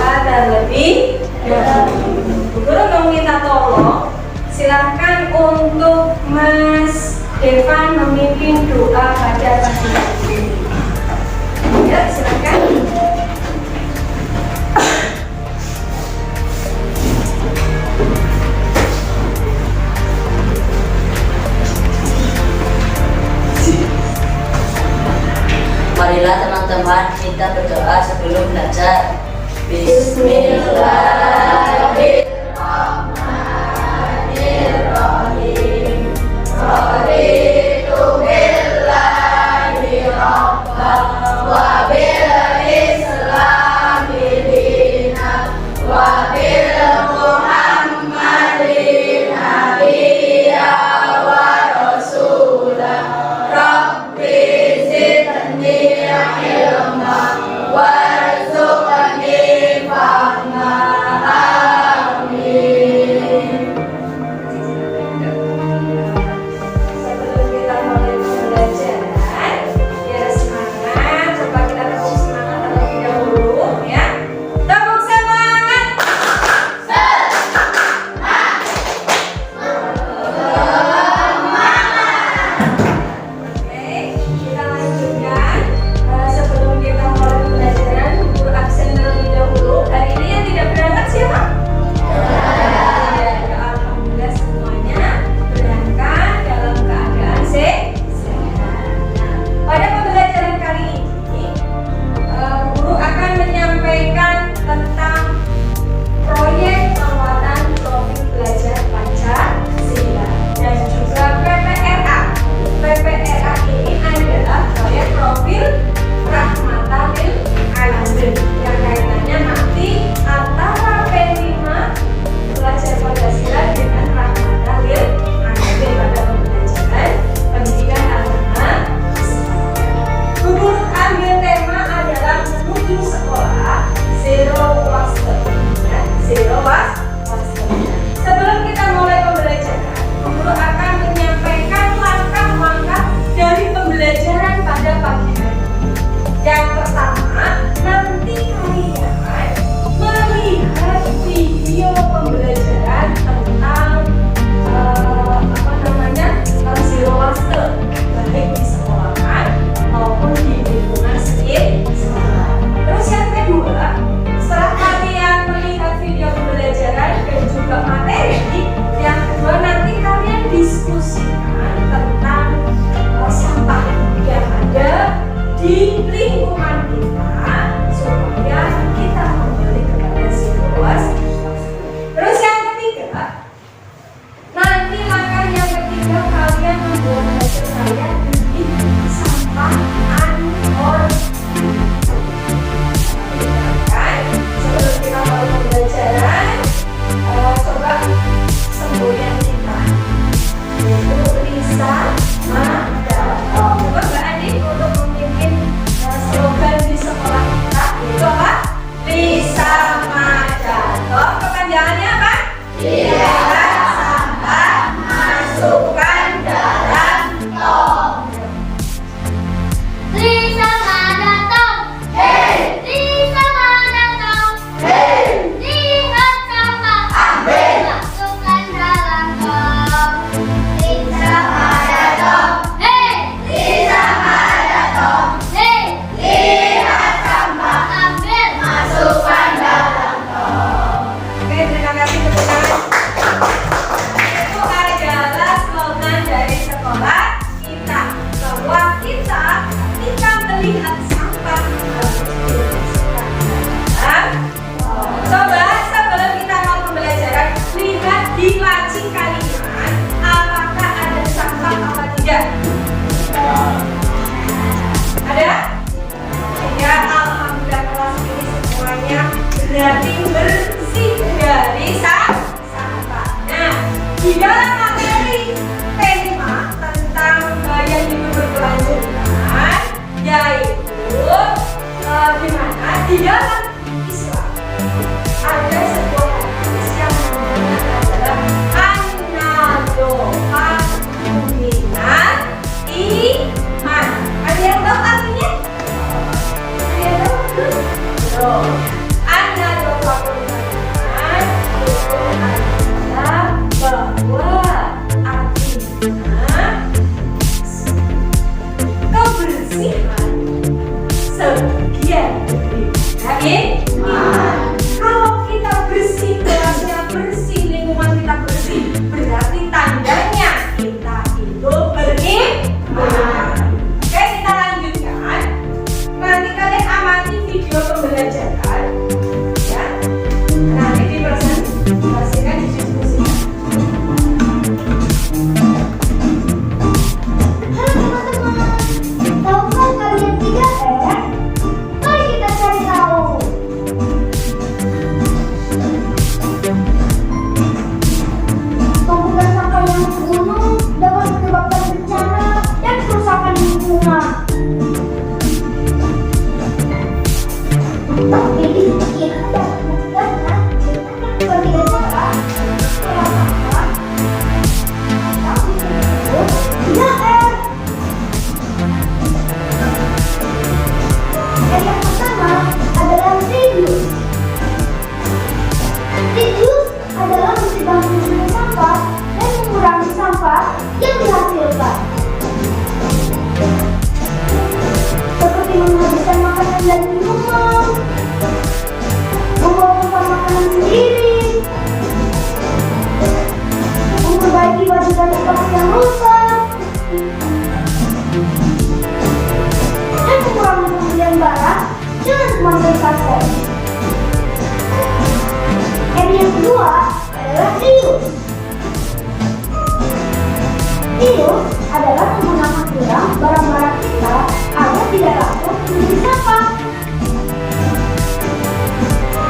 doa terlebih dahulu. Bu Guru mau minta tolong, silahkan untuk Mas Devan memimpin doa pada pagi hari ini. Ya, silahkan. Marilah teman-teman kita berdoa sebelum belajar. Bismillahirrahmanirrahim. Raditu billahi rabban wa bil islami dinan wa bil muhammadin nabiyya wa rasulah. Rabbi zidni ilma warzuqni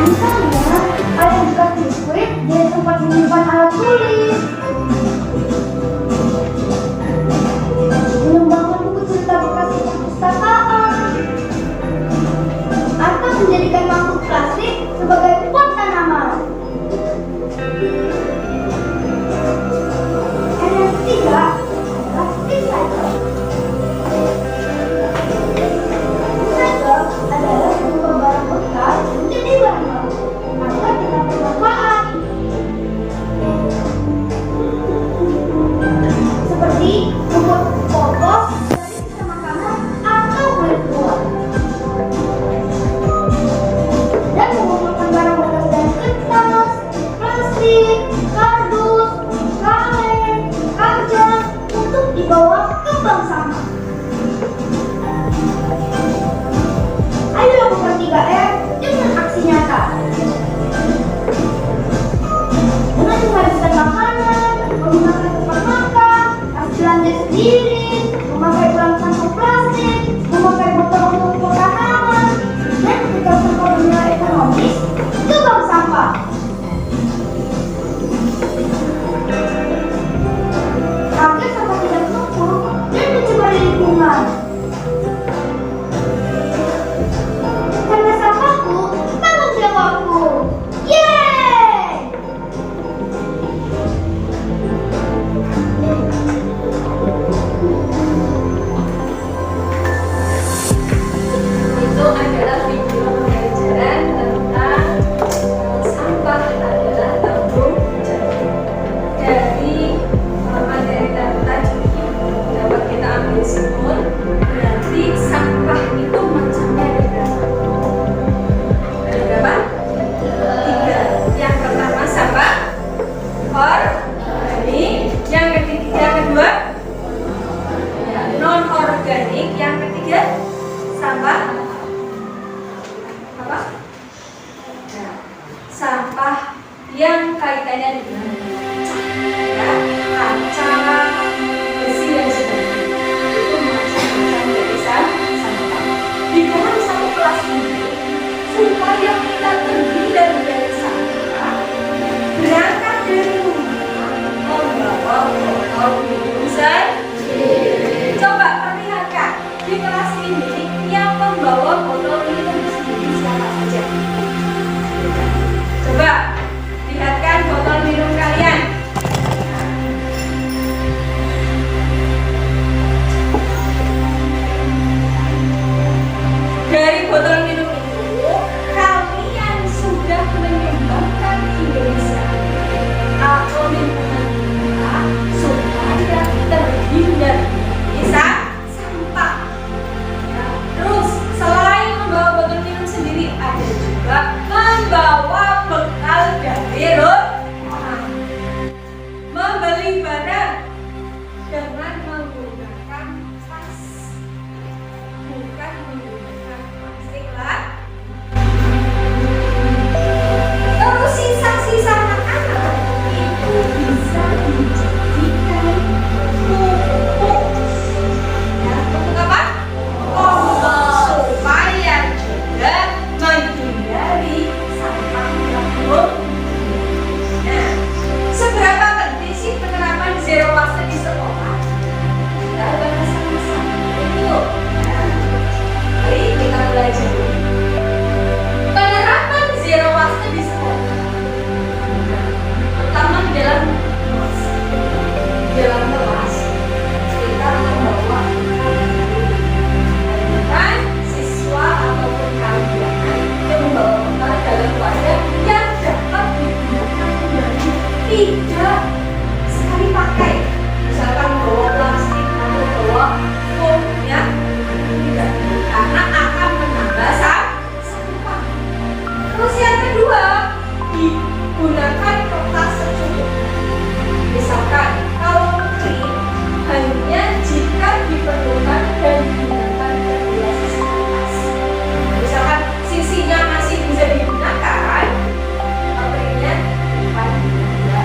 Misalnya, ada bekas biskuit di tempat menyimpan alat tulis. Mengembangkan buku cerita bekas di perpustakaan. Atau menjadikan mangkuk plastik sebagai pot tanaman. Dan yang ketiga adalah recycle. Recycle adalah mengubah barang bekas menjadi barang baru agar tetap bermanfaat. Seperti membuat popok dari sisa makanan atau kulit buah. Dan mengumpulkan barang bekas dari kertas, plastik, kardus, kaleng, kaca untuk dibawa ke bank sampah. Ayo lakukan 3R dengan aksi nyata. Dengan menghabiskan makanan, menggunakan tempat makan, tas belanja sendiri, memakai ulang kantong plastik, memakai botol untuk tanaman, dan ketika sampah bernilai ekonomis ke bank sampah. Agar sampah tidak menumpuk dan menyebar di lingkungan. Karena sampahku, tanggung jawabku. Yeay! Itu adalah video pembelajaran tentang sampah adalah tanggung jawab. Dari materi tadi dapat kita ambil simpul, berarti sampah itu macamnya ada berapa? Ada berapa? 3. Yang pertama sampah organik, yang kedua non organik, yang ketiga sampah apa? Nah, sampah yang kaitannya dengan ya, kaca, besi dan sebagainya. Itu macam-macam dari sampah. Di dalam satu kelas ini, supaya kita terhindar dari sampah, berangkat dari rumah membawa botol minum sendiri. Coba perlihatkan di kelas ini yang membawa botol minum sendiri siapa saja? Coba lihatkan botol minum kalian. Dari botol minum itu, kalian sudah menyumbangkan Indonesia atau lingkungan kita supaya terhindar dari sampah. Nah, terus selain membawa botol minum sendiri, ada juga membawa bekal dari rumah. Membeli barang dengan menggunakan tas, bukan menggunakan plastik lah. Terus sisa-sisa makanan itu bisa dijadikan pupuk. Ya, pupuk apa? Kompos, supaya juga menghindari sampah plastik. Nah, seberapa penting sih penerapan zero waste di sekolah? Kita bahas sama-sama dulu. Nah, mari kita belajar. Penerapan zero waste di sekolah, pertama di dalam kelas kita membawa kan siswa ataupun kalian yang membawa bekal dalam wadah yang dapat digunakan kembali, tidak sekali pakai. Misalkan bawa plastik atau bawa foam, ya tidak, karena akan menambah sampah. Terus yang kedua, digunakan kertas secukupnya. Misalkan kalau print hanya jika diperlukan dan digunakan kedua sisi kertas. Misalkan sisinya masih bisa digunakan, printnya depan dua.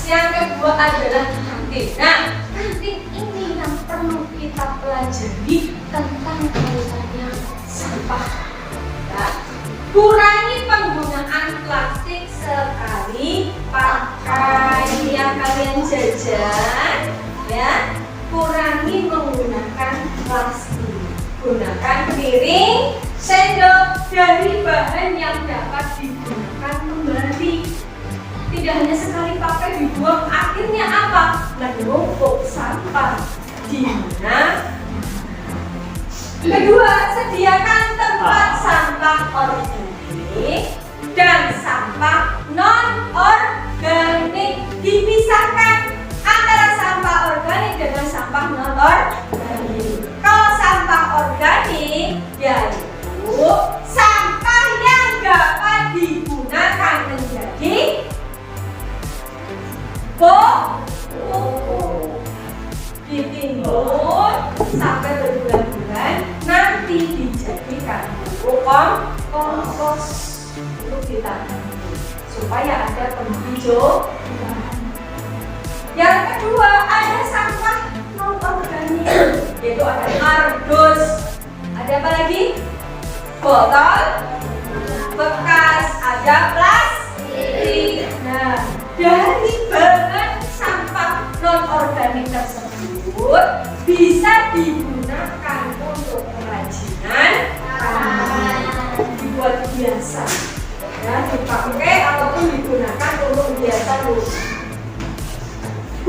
Yang kedua adalah kantin. Nah, kantin ini yang perlu kita pelajari tentang kaitannya sampah. Ya. Kurangi penggunaan plastik sekali pakai yang kalian jajan, ya. Kurangi menggunakan plastik. Gunakan piring, sendok dari bahan yang dapat digunakan kembali. Tidak hanya sekali pakai dibuang, akhirnya apa? Menumpuk sampah. Di mana? Kedua, sediakan tempat sampah organik dan sampah non-organik. Dipisahkan antara sampah organik dengan sampah non-organik. Kalau sampah organik, yaitu sampah yang dapat digunakan menjadi pupuk. Ditimbun sampai berbulan-bulan, nanti dijadikan pupuk kompos untuk ditanam supaya ada penghijauan. Yang kedua, ada sampah non-organik, yaitu ada kardus, ada apa lagi? Botol bekas, ada plastik. Nah, dari bahan sampah non-organik tersebut bisa digunakan untuk kerajinan, dibuat biasa, ya, dipakai ataupun digunakan untuk biasa dulu.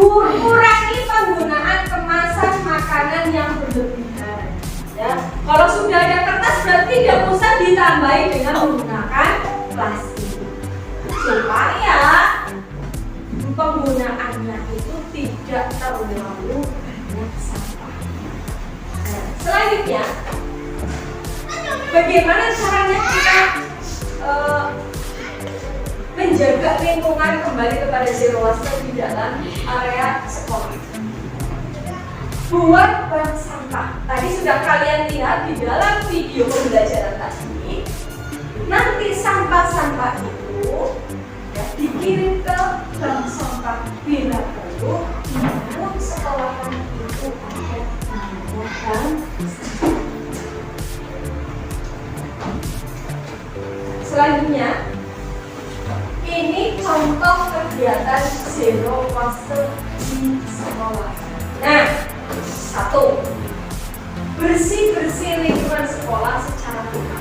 Kurangi penggunaan kemasan makanan yang berlebihan. Ya, kalau sudah ada kertas berarti tidak usah ditambahi dengan menggunakan plastik supaya penggunaannya itu tidak terlalu banyak sampah. Nah, selanjutnya, bagaimana caranya kita menjaga lingkungan kembali kepada zero waste di dalam area sekolah? Buat bank sampah. Tadi sudah kalian lihat di dalam video pembelajaran tadi. Nanti sampah-sampah itu ya, dikirim ke bank sampah bila perlu. Di dalam sekolahan itu ada bank sampah. Selanjutnya, ini contoh kegiatan zero waste di sekolah. Nah, 1. Bersih-bersih lingkungan sekolah secara rutin.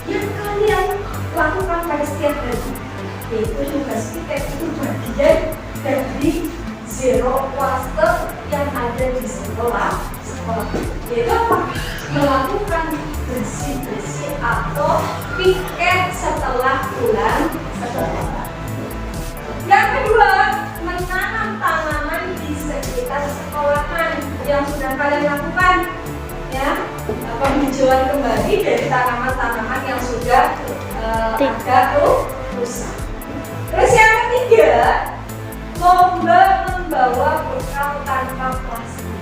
Yang kalian lakukan pada setiap hari, yaitu tugas kita itu bagian dari zero waste yang ada di sekolah, yaitu apa? Melakukan bersih-bersih atau piket setelah pulang sekolah. Yang kedua, menanam tanaman di sekitar sekolahan yang sudah kalian lakukan, ya, penghijauan kembali dari tanaman-tanaman yang sudah agak rusak. Terus yang ketiga, lomba membawa bekal tanpa plastik,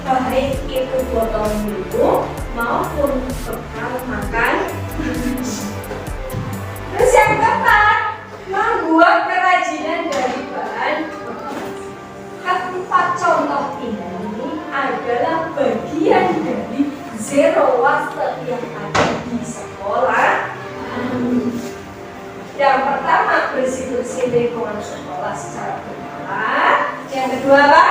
baik itu botol minum maupun bekal makan. Terus yang keempat, membuat kerajinan dari bahan bekas. Keempat contoh ini adalah bagian dari zero waste yang ada di sekolah. Yang pertama, bersih-bersih lingkungan sekolah secara berkala. Yang kedua apa?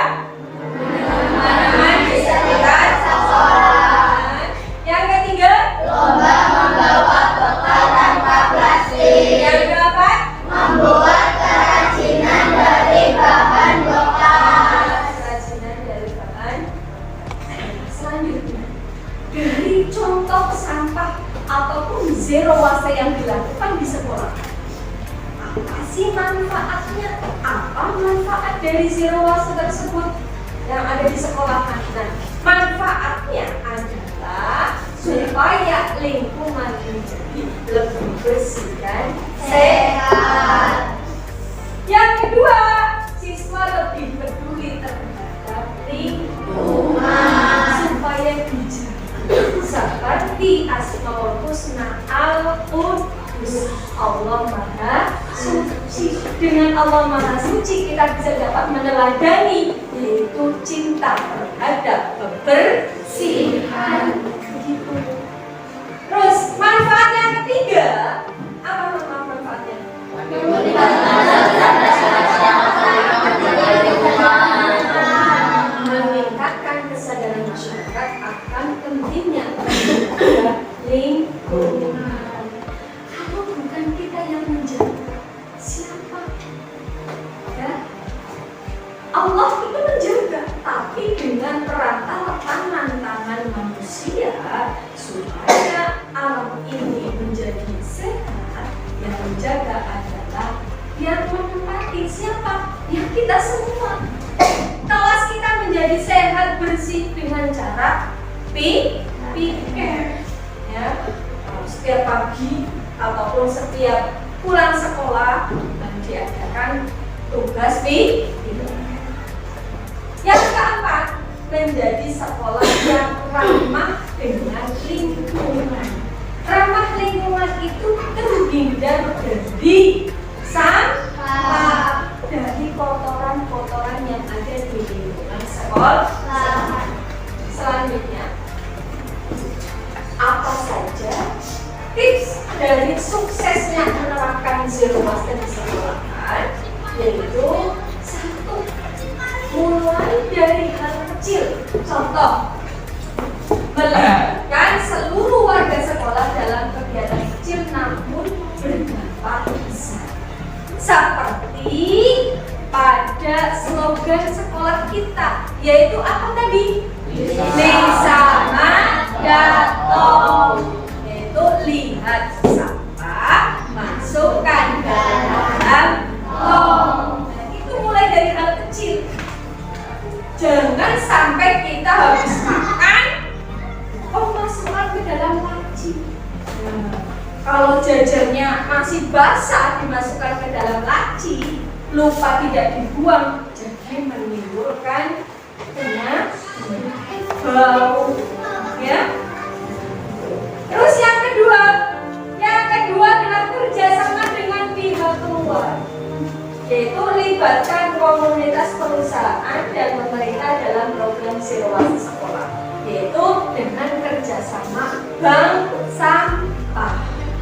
Tanaman di sekitar sekolah. Yang ketiga, Lomba membawa bekal tanpa plastik. yang keempat, Membuat kerajinan dari bahan bekas. kerajinan dari bahan. Selanjutnya, dari contoh sampah ataupun zero waste yang dilakukan di sekolah, apa sih manfaatnya? Apa manfaat dari zero waste tersebut yang ada di sekolah? Nah, manfaatnya adalah supaya lingkungan menjadi lebih bersih dan sehat. Yang kedua, siswa lebih peduli terhadap lingkungan supaya dijaga seperti Asmaul Husna Al-Qudus, Allah Maha suci. Dengan Allah Maha Suci kita bisa dapat meneladani, yaitu cinta terhadap kebersihan. Begitu. Terus manfaat yang ketiga, apa manfaatnya? Meningkatkan kesadaran masyarakat akan pentingnya menjaga lingkungan. Kalau bukan kita yang menjaga, siapa? Ya, Allah itu menjaga, tapi dengan perantara tangan manusia supaya alam ini menjadi sehat. Yang menjaga adalah yang menempati siapa? Ya kita semua. Kalau kita menjadi sehat bersih dengan cara pikir, ya setiap pagi ataupun setiap pulang sekolah diadakan tugas pikir. Yang keempat, menjadi sekolah yang ramah dengan lingkungan. Ramah lingkungan itu terhindar dari sampah, dari kotoran-kotoran yang ada di lingkungan sekolah. Selanjutnya, apa saja tips dari suksesnya menerapkan zero waste di sekolahan? Yaitu satu, mulai dari hal kecil. Contoh, melibatkan seluruh warga sekolah dalam kegiatan kecil namun berdampak besar. Seperti pada slogan sekolah kita, yaitu apa tadi? Bersama datang, yaitu lihat sampah, masukkan ke dalam tong. Nah, itu mulai dari hal kecil. Jangan sampai kita habis makan, masukkan ke dalam laci. Kalau jajannya masih basah dimasukkan ke dalam laci, lupa tidak dibuang, jadi menimbulkan bau, ya. Terus yang kedua adalah kerjasama dengan pihak luar, yaitu libatkan komunitas perusahaan dan pemerintah dalam program zero waste sekolah, yaitu dengan kerjasama bank sampah.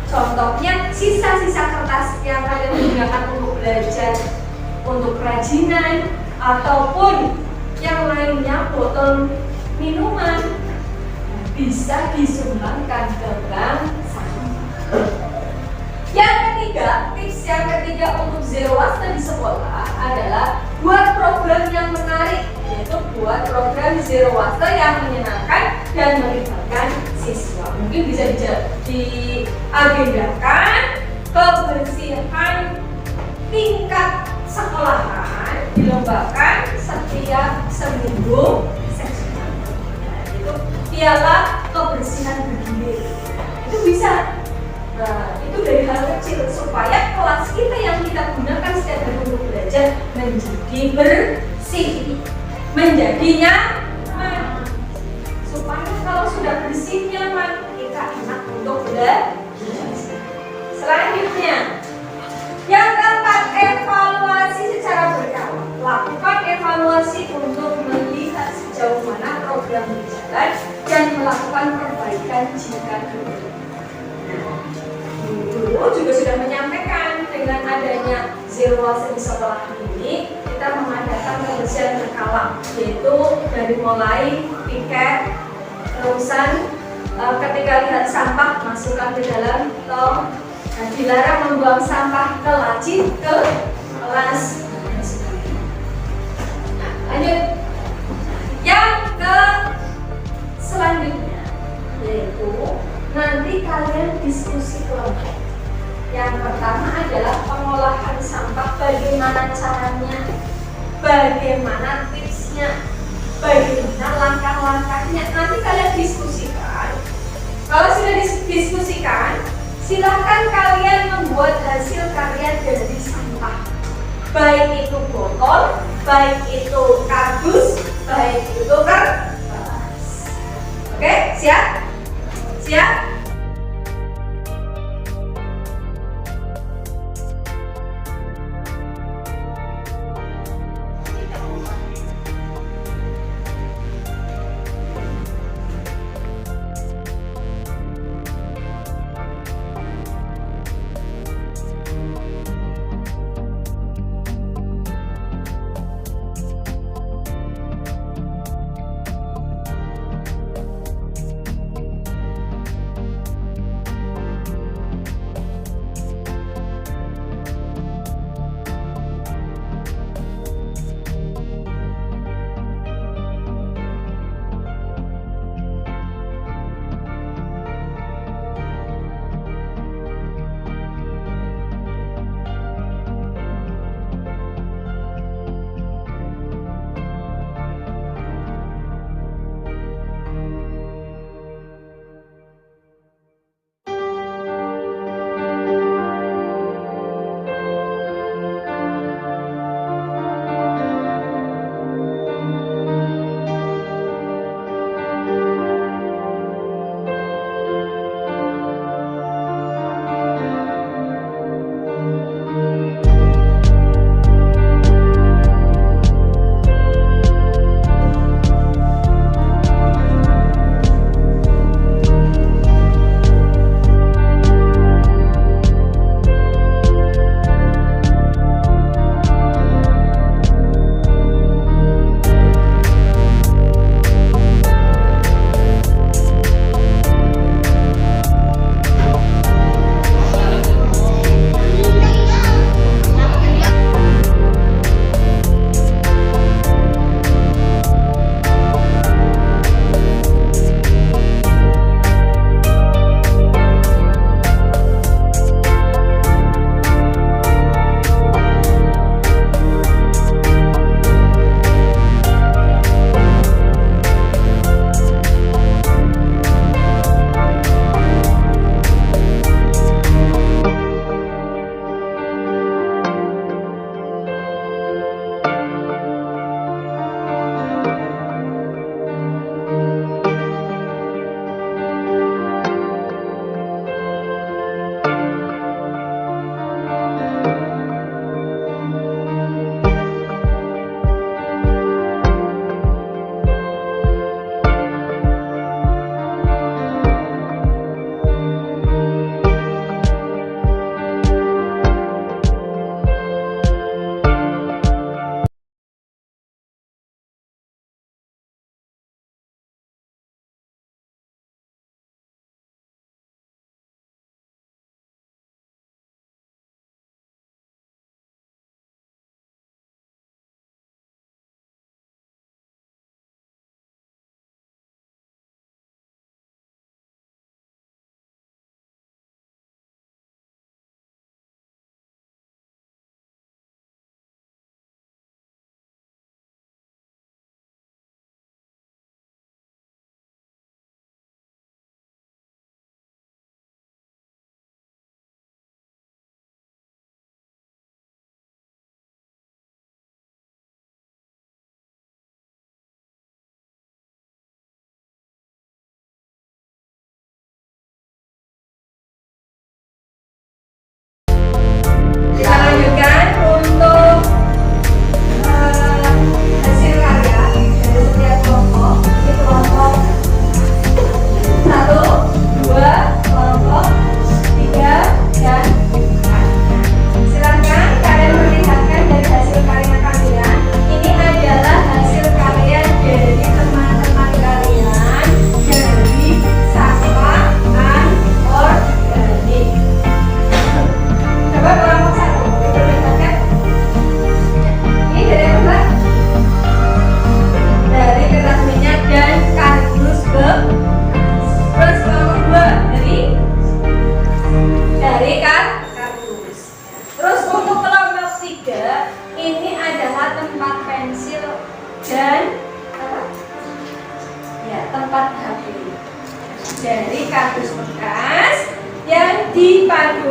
Contohnya sisa-sisa kertas yang kalian gunakan untuk belajar, untuk kerajinan, ataupun yang lainnya, botol minuman, bisa disumbangkan ke bank sampah. Yang ketiga, tips yang ketiga untuk zero waste di sekolah adalah buat program yang menarik, yaitu buat program zero waste yang menyenangkan dan melibatkan siswa. Mungkin bisa diagendakan kebersihan tingkat sekolahan, dilombakan setiap seminggu seksual. Nah, itu piala kebersihan bergilir. Itu bisa. Nah, itu dari hal kecil supaya kelas kita yang kita gunakan setiap hari untuk belajar menjadi bersih, menjadi nyaman. Supaya kalau sudah bersih nyaman, kita enak untuk belajar. Selanjutnya, yang keempat, evaluasi secara berkala. Lakukan evaluasi untuk melihat sejauh mana program berjalan dan melakukan perbaikan jika diperlukan. Dulu juga sudah menyampaikan dengan adanya zero waste di sekolah ini, kita mengadakan pembersihan berkala, yaitu dari mulai piket, terusan ketika lihat sampah masukkan ke dalam tong, dan dilarang membuang sampah ke laci, ke kelas. Lanjut, yang ke selanjutnya yaitu nanti kalian diskusi kelompok. Yang pertama adalah pengolahan sampah, bagaimana caranya, bagaimana tipsnya, bagaimana langkah-langkahnya. Nanti kalian diskusikan. Kalau sudah diskusikan, silakan kalian membuat hasil karya dari sampah. Baik itu botol, baik itu kardus, baik itu kertas. Oke, siap? Siap?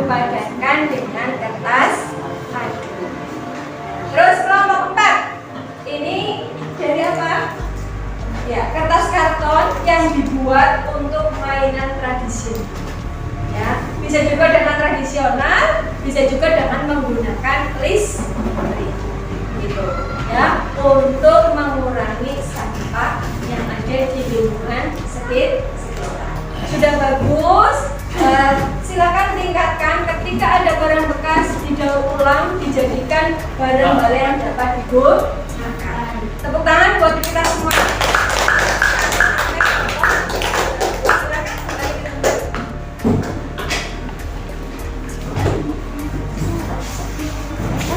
padankan dengan kertas kado. Terus kelompok 4. Ini dari apa? Ya, kertas karton yang dibuat untuk mainan tradisional. Ya, bisa juga dengan tradisional, bisa juga dengan menggunakan listrik. Gitu. Ya, untuk mengurangi sampah yang ada di lingkungan sekitar. Sudah bagus. Silakan tingkatkan ketika ada barang bekas didaur ulang dijadikan barang-barang yang dapat digunakan. Tepuk tangan buat kita semua.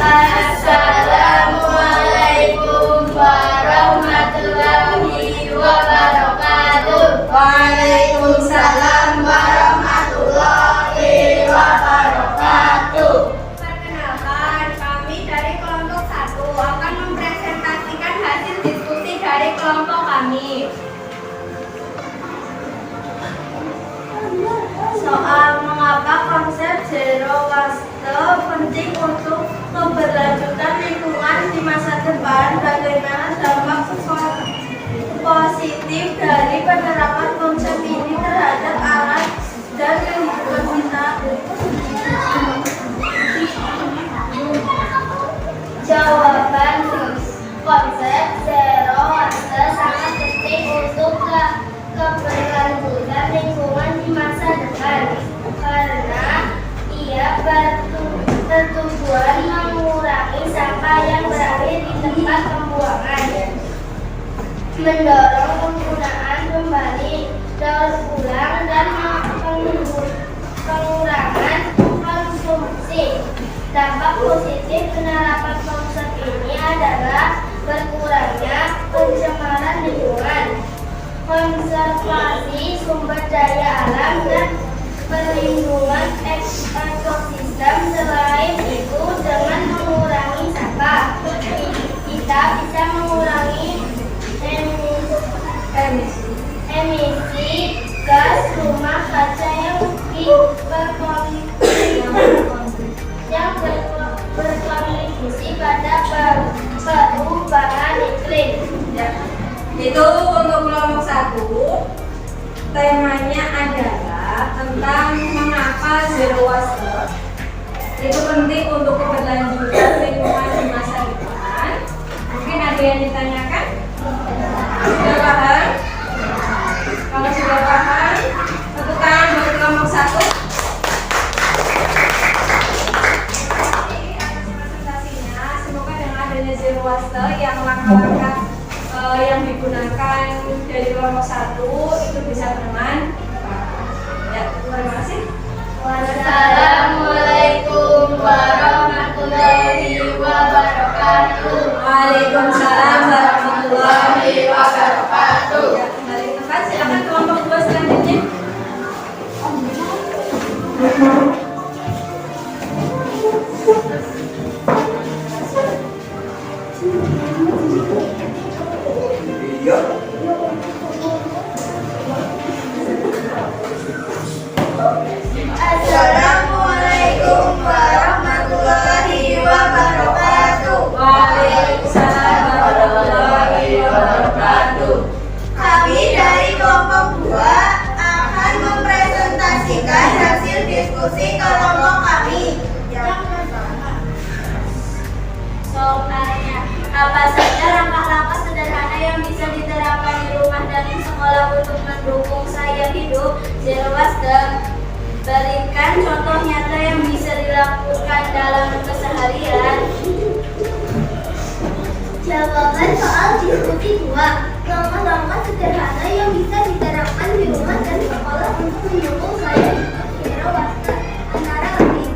Assalamualaikum warahmatullahi wabarakatuh. Waalaikumsalam warahmatullahi wabarakatuh. Perkenalkan, kami dari kelompok 1 akan mempresentasikan hasil diskusi dari kelompok kami. Soal mengapa konsep zero waste penting untuk keberlanjutan lingkungan di masa depan, bagaimana dampak positif dari penerapan konsep ini terhadap alam dan lingkungan kita. Jawaban, konsep zero waste sangat penting untuk keberlanjutan lingkungan di masa depan karena ia bertujuan mengurangi sampah yang berakhir di tempat pembuangan, mendorong penggunaan kembali, daur ulang, dan pengurangan konsumsi. Dampak positif penerapan konsep ini adalah berkurangnya pencemaran lingkungan, konservasi sumber daya alam, dan perlindungan ekosistem. Selain itu, dengan mengurangi sampah, kita bisa mengurangi emisi gas rumah kaca yang berkontribusi pada perubahan iklim. Ya. Itu untuk kelompok 1. Temanya adalah tentang mengapa zero waste itu penting untuk keberlanjutan lingkungan di masa depan. Mungkin ada yang ditanyakan? Sudah paham? Kalau sudah paham, tepuk tangan buat kelompok 1. Ini atas presentasinya. Semoga dengan adanya zero waste yang langkah-langkah yang digunakan dari kelompok 1 itu bisa bermanfaat. Ya, terima kasih. Wassalamualaikum warahmatullahi wabarakatuh. Waalaikumsalam warahmatullahi wabarakatuh. Ya, kembali ke tempat. Silakan kelompok 2 selanjutnya. Assalamualaikum warahmatullahi wabarakatuh. Waalaikumsalam warahmatullahi wabarakatuh. Kami dari kelompok 2 akan mempresentasikan hasil diskusi kelompok kami. Soalnya, apa saja langkah-langkah sederhana yang bisa diterapkan di rumah dan di sekolah untuk mendukung saya hidup zero waste? Berikan contoh nyata yang bisa dilakukan dalam keseharian. Jawaban soal diskusi 2. Langkah-langkah sederhana yang bisa diterapkan di rumah dan sekolah untuk mendukung saya hidup zero waste. Antara lain,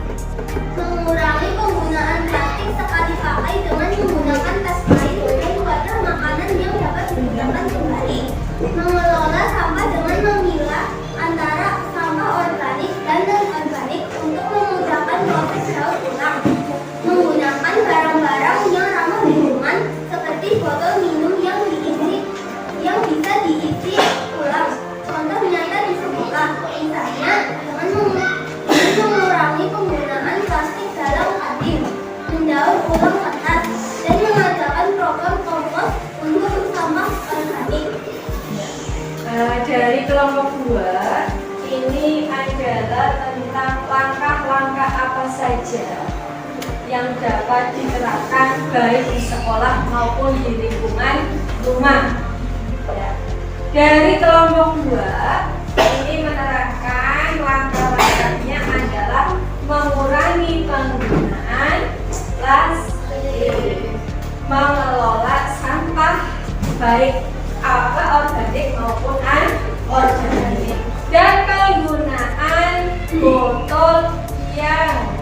mengurangi penggunaan plastik sekali pakai dengan menggunakan tas kain untuk wadah makanan yang dapat digunakan kembali. Mengelola sampah dengan memilah antara sampah organik dan non-organik untuk memudahkan proses daur ulang. Menggunakan barang-barang yang ramah lingkungan seperti botol minum yang bisa diisi ulang. Contoh nyata di sekolah, misalnya kelompok 2 ini adalah tentang langkah-langkah apa saja yang dapat diterapkan baik di sekolah maupun di lingkungan rumah. Ya. Dari kelompok 2 ini menerapkan langkah-langkahnya adalah mengurangi penggunaan plastik, mengelola sampah baik organik maupun anorganik, dan penggunaan botol yang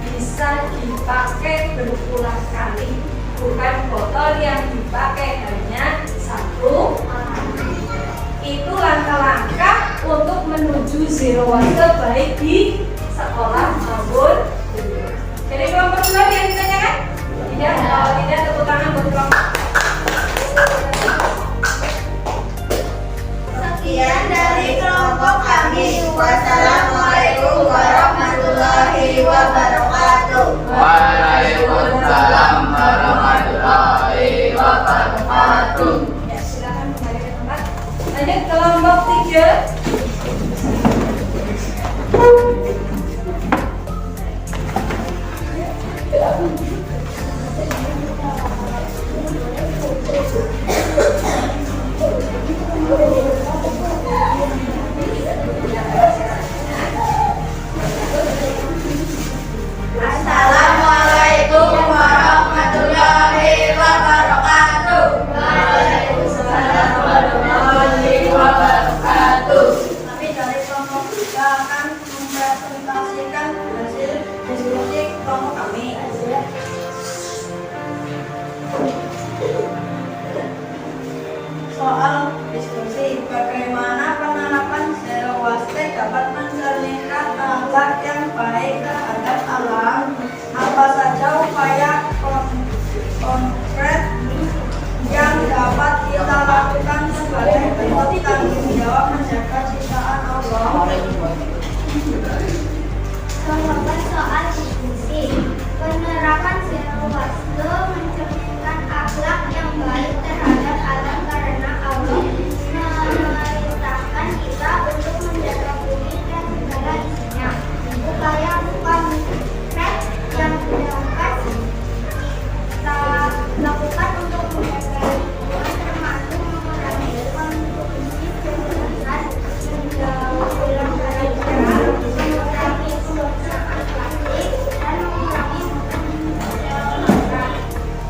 bisa dipakai berulang kali, bukan botol yang dipakai hanya satu kali. Itu langkah-langkah untuk menuju zero waste baik di sekolah maupun di rumah. Jadi kelompok 2 yang ditanyakan? Tidak, kalau tidak tepuk tangan buat kelompok. Sekian dari kelompok kami. Wassalamualaikum warahmatullahi wabarakatuh. Waalaikumsalam warahmatullahi wabarakatuh. Ya, silakan kembali ke tempat. Lanjut kelompok 3. Assalamualaikum warahmatullahi wabarakatuh. Waalaikumsalam warahmatullahi wabarakatuh. Kami dari kelompok 3 akan mempresentasikan hasil diskusi kelompok kami. Soal diskusi, bagaimana penerapan zero waste dapat mencerminkan akhlak yang baik terhadap alam? Apa saja upaya konkret yang dapat kita lakukan sebagai bentuk tanggung jawab menjaga ciptaan Allah? Jawaban soal diskusi. Penerapan zero waste mencerminkan akhlak yang baik terhadap alam karena Allah memerintahkan kita untuk menjaga bumi dan segala isinya. Upaya konkret yang dapat kita lakukan untuk menjaga lingkungan termasuk mengurangi konsumsi penggunaan, menjauh pelanggaran berat, mengurangi penggunaan plastik, dan mengurangi penggunaan.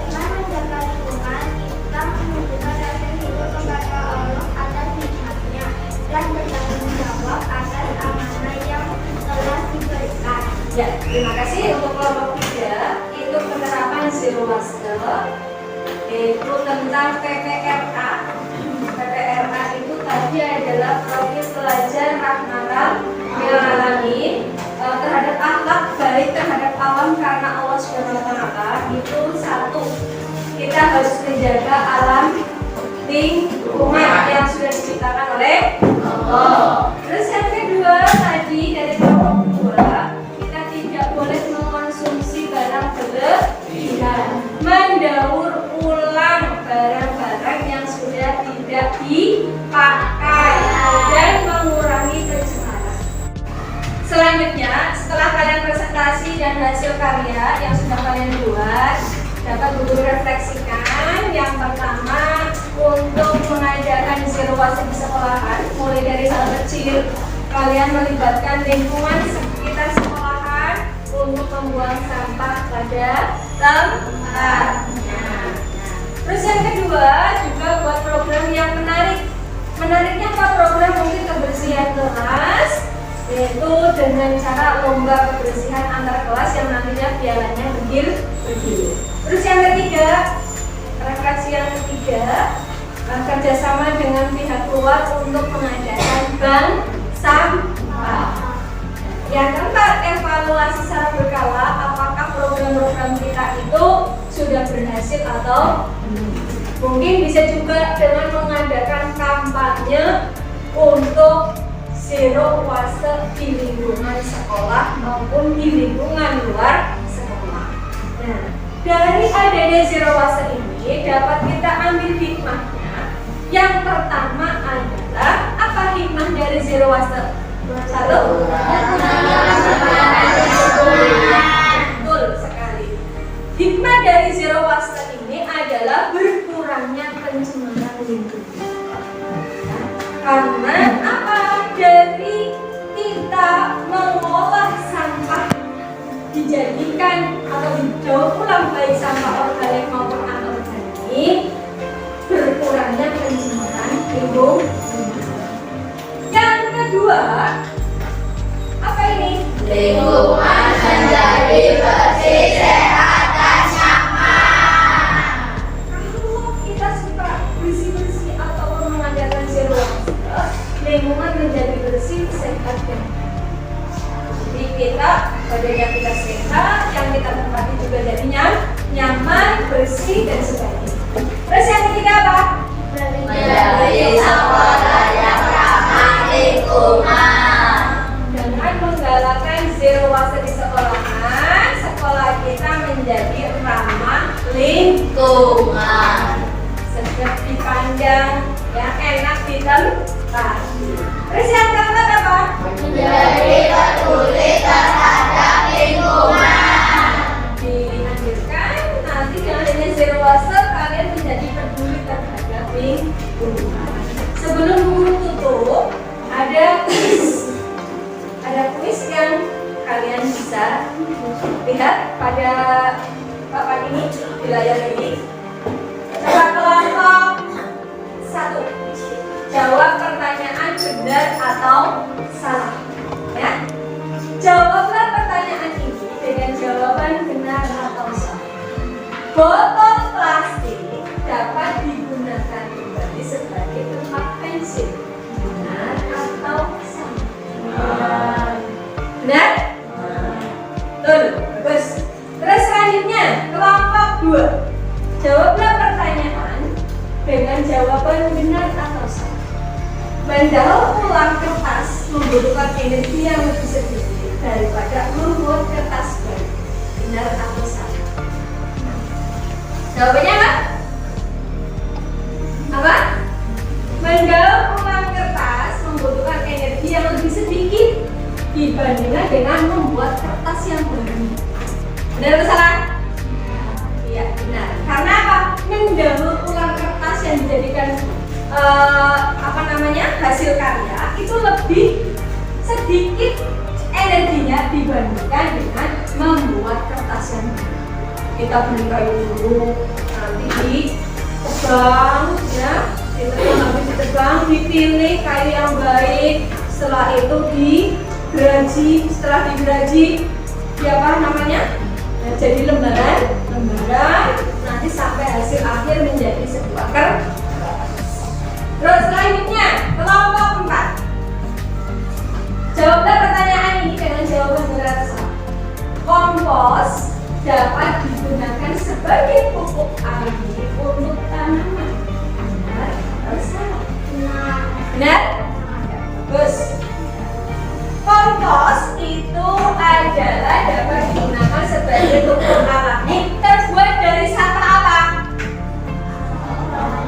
Dengan menjaga lingkungan, kita menunjukkan rasa hidup kepada Allah atas nikmatnya dan bertanggung jawab atas amanah yang telah diberikan. Ya, terima kasih untuk kelompok 3. Itu penerapan zero waste, yaitu tentang PPRA. PPRA itu tadi adalah profil pelajar Rahmaram yang alami terhadap akhlak baik terhadap alam karena Allah SWT. Itu satu, kita harus menjaga alam lingkungan yang sudah diciptakan oleh Allah. Terus yang kedua tadi dari kelompok 2, kita tidak boleh mengkonsumsi barang berlebihan, mendaur ulang barang-barang yang sudah tidak dipakai, dan mengurangi pencemaran. Selanjutnya, setelah kalian presentasi dan hasil karya yang sudah kalian buat, dapat guru refleksikan. Yang pertama, untuk mengajarkan zero waste di sekolahan, mulai dari hal kecil, kalian melibatkan lingkungan sekitar sekolahan untuk membuang sampah pada tempatnya. Terus yang kedua, juga buat program yang menarik. Menariknya apa program mungkin kebersihan kelas, yaitu dengan cara lomba kebersihan antar kelas yang nantinya pialanya bergilir. Terus yang ketiga, refleksi yang ketiga, kerjasama dengan pihak luar untuk mengadakan bank sampah. Yang keempat, evaluasi secara berkala apakah program-program kita itu sudah berhasil atau mungkin bisa juga dengan mengadakan kampanye untuk zero waste di lingkungan sekolah maupun di lingkungan luar sekolah. Nah, dari adanya zero waste ini dapat kita ambil hikmahnya. Yang pertama adalah apa? Apa hikmah dari zero waste? Satu. Betul sekali. Hikmah dari zero waste ini adalah berkurangnya pencemaran lingkungan. Karena apa? Dari kita mengolah sampah dijadikan atau didaur ulang baik sampah organik maupun anorganik, berkurangnya pencemaran lingkungan. Yang kedua, apa ini? Lingkungan menjadi bersih, sehat, dan nyaman. Kalau kita suka bersih-bersih atau mengadakan zero waste, lingkungan menjadi bersih, sehat, dan jadi kita, badannya kita sehat, yang kita tempati juga jadi nyaman, bersih, dan sebagainya. Terus yang ketiga apa? Menjadi sekolah yang ramah lingkungan. Dengan menggalakkan zero waste di sekolahan, sekolah kita menjadi ramah Lingkungan. sedap dipandang, yang enak ditempati. Terus yang keempat apa? Menjadi peduli terhadap lingkungan. Dianjurkan nanti dengan adanya zero waste kalian menjadi peduli terhadap lingkungan. Sebelum guru tutup, ada kuis yang kalian bisa lihat pada papan ini, di layar ini. Coba kelompok 1, jawab pertanyaan benar atau salah. Ya, jawablah pertanyaan ini dengan jawaban benar atau salah. Botol plastik dapat digunakan kembali sebagai tempat pensil. Benar atau salah? Benar? Betul. Bagus. Terus selanjutnya kelompok 2. Jawablah pertanyaan dengan jawaban benar atau salah. Mendaur ulang kertas membutuhkan energi yang lebih sedikit daripada membuat kertas baru. Benar atau salah? Jawabannya apa? Apa? Mendaur ulang kertas membutuhkan energi yang lebih sedikit dibandingkan dengan membuat kertas yang baru. Benar atau salah? Iya, benar. Karena apa? Mendaur ulang kertas yang dijadikan hasil karya itu lebih sedikit energinya dibandingkan dengan membuat kertas yang baru. Kita beli kayu dulu, nanti ditebang, ya, ditebang, dipilih kayu yang baik. Setelah itu digeraji, setelah digeraji, jadi lembaran, nanti sampai hasil akhir menjadi sebuah kertas. Terus selanjutnya kelompok 4. Jawablah pertanyaan ini dengan jawaban benar atau salah. Kompos dapat digunakan sebagai pupuk alami untuk tanaman. Benar atau salah? Benar? Bagus. Kompos itu adalah dapat digunakan sebagai pupuk alami terbuat dari sampah apa?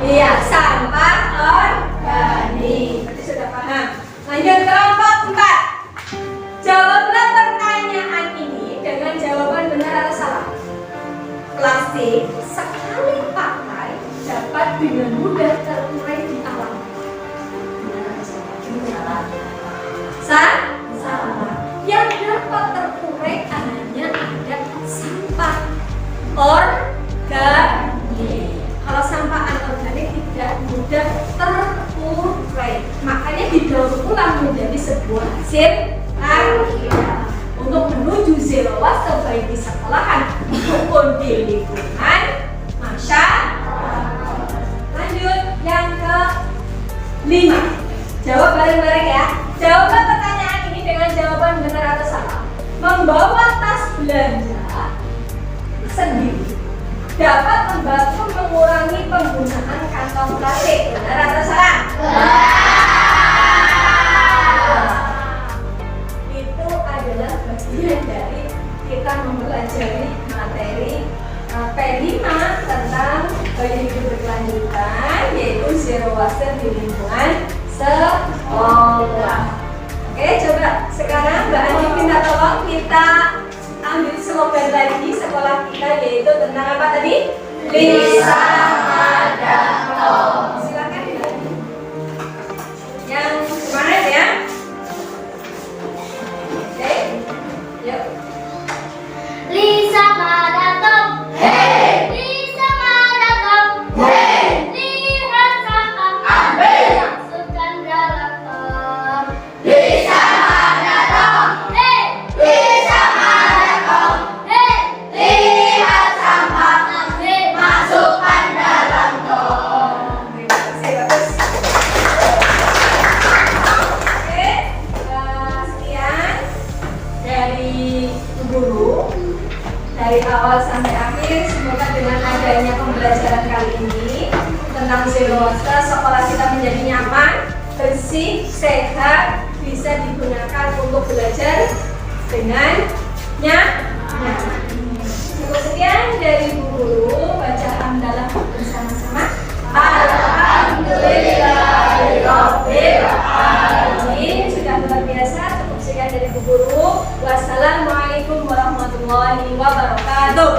Iya, sampah organik. Berarti sudah paham. Lanjut kelompok 4. Jawablah pertanyaan ini dengan jawaban benar atau salah. Plastik sekali pakai dapat dengan mudah terurai di alam. Benar atau salah? Salah. Yang dapat terurai hanya ada sampah organik. Kalau sampah anorganik tidak mudah terurai, makanya didaur ulang menjadi sebuah hasil karya. Untuk menuju zero waste baik di sekolahan maupun di lingkungan masyarakat. Lanjut yang ke-5. Jawab bareng-bareng ya. Jawablah pertanyaan ini dengan jawaban benar atau salah. Membawa tas belanja sendiri dapat membantu mengurangi penggunaan kantong plastik. Benar atau salah? Itu adalah bagian dari kita mempelajari materi P5 tentang gaya hidup berkelanjutan, yaitu zero waste di lingkungan sekolah. Oke, coba sekarang Mbak Andi minta tolong kita ambil slogan lagi sekolah kita, yaitu tentang apa tadi? Lisa Madarto. Silakan Mbak Andi. Yang kemarin ya. Oke, yuk. Lisa Madarto. Hey, Lisa Madarto. hey, Lihat sampah. ambil. Masukkan dalam tong. Lisa Madarto. Hey, Lisa Madarto. hey, Lihat sampah, hey. masukkan dalam tong. Terima kasih, bagus. Oke, sekian dari Bu Guru. Dari awal sampai akhir, semoga dengan adanya pembelajaran kali ini tentang zero waste, sekolah kita menjadi nyaman, bersih, sehat, bisa digunakan untuk belajar dengan nyaman. Cukup sekian dari Bu Guru. Baca hamdalah bersama-sama. Alhamdulillahirabbil alamin. Sudah luar biasa. Cukup sekian dari Bu Guru. Wassalamualaikum warahmatullahi wabarakatuh.